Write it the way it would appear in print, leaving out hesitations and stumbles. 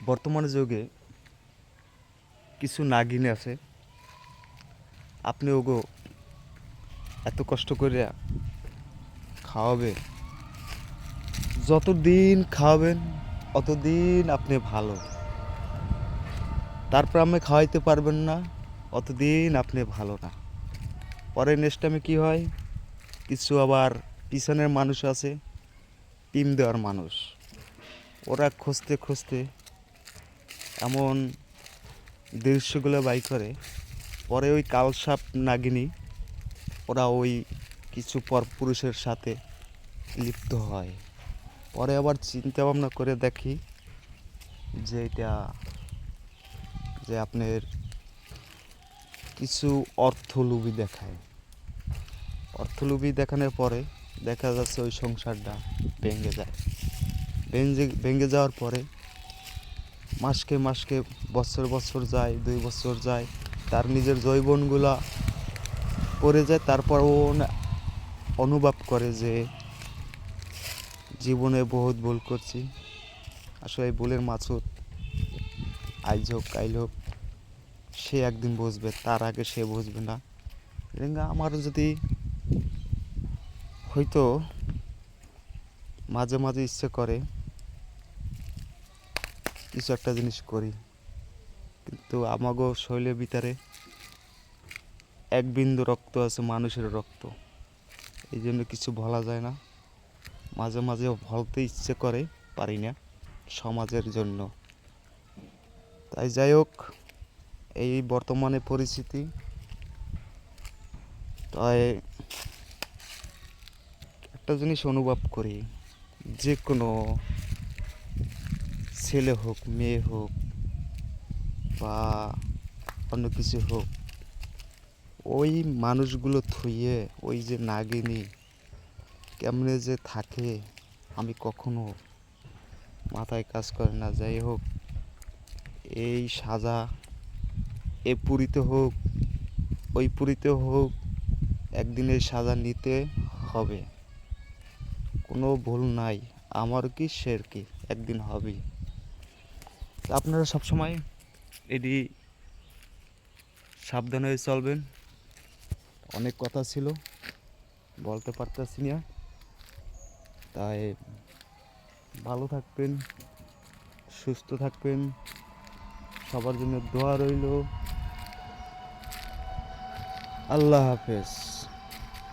বর্তমান যুগে কিছু নাগিন আছে, আপনি ওগো এত কষ্ট করে খাওয়াবে, যতদিন খাওয়াবেন অতদিন আপনি ভালো। তারপর আপনি খাওয়াইতে পারবেন না, অতদিন আপনি ভালো না। পরে নেক্সট টাইমে কী হয়, কিছু আবার পিছনের মানুষ আছে, টিম দেওয়ার মানুষ, ওরা খুঁজতে খুঁজতে এমন দৃশ্যগুলো বাই করে। পরে ওই কালসাপ নাগিনী ওরা ওই কিছু পরপুরুষের সাথে লিপ্ত হয়। পরে আবার চিন্তা ভাবনা করে দেখি যে এটা যে আপনার কিছু অর্থলোভী দেখায়। অর্থলোভী দেখানোর পরে দেখা যাচ্ছে ওই সংসারটা ভেঙে যায়। ভেঙে যাওয়ার পরে মাসকে মাসকে বছর বছর যায়, 2 বছর যায়, তার নিজের যৌবনগুলা পড়ে যায়। তারপর ও অনুভব করে যে জীবনে বহুত ভুল করছি। আসলে এই ভুলের মাসুদ আইজ হোক কাইল হোক সে একদিন বুঝবে, তার আগে সে বুঝবে না। আমার যদি হয়তো মাঝে মাঝে ইচ্ছে করে কিছু একটা জিনিস করি, কিন্তু আমাগো শরীরের ভিতরে এক বিন্দু রক্ত আছে মানুষের রক্ত, এই জন্য কিছু বলা যায় না। মাঝে মাঝে বলতে ইচ্ছে করে, পারি না সমাজের জন্য। তাই যাই হোক, এই বর্তমানে পরিস্থিতি। তাই একটা জিনিস অনুভব করি, যে কোনো ছেলে হোক মেয়ে হোক বা অন্য কিছু হোক, ওই মানুষগুলো থুইয়ে ওই যে নাগিনী কেমনে যে থাকে আমি কখনো মাথায় কাজ করে না। যাই হোক, এই সাজা এ পুরীতে হোক ওই পুরীতে হোক, একদিন এই সাজা নিতে হবে, কোনো ভুল নাই। আমার কি শের কি, একদিন হবেই। আপনারা সবসময় এটি সাবধান হয়ে চলবেন। অনেক কথা ছিল, বলতে পারতেছি না। তাই ভালো থাকবেন, সুস্থ থাকবেন, সবার জন্য দোয়া রইল। আল্লাহ হাফেজ।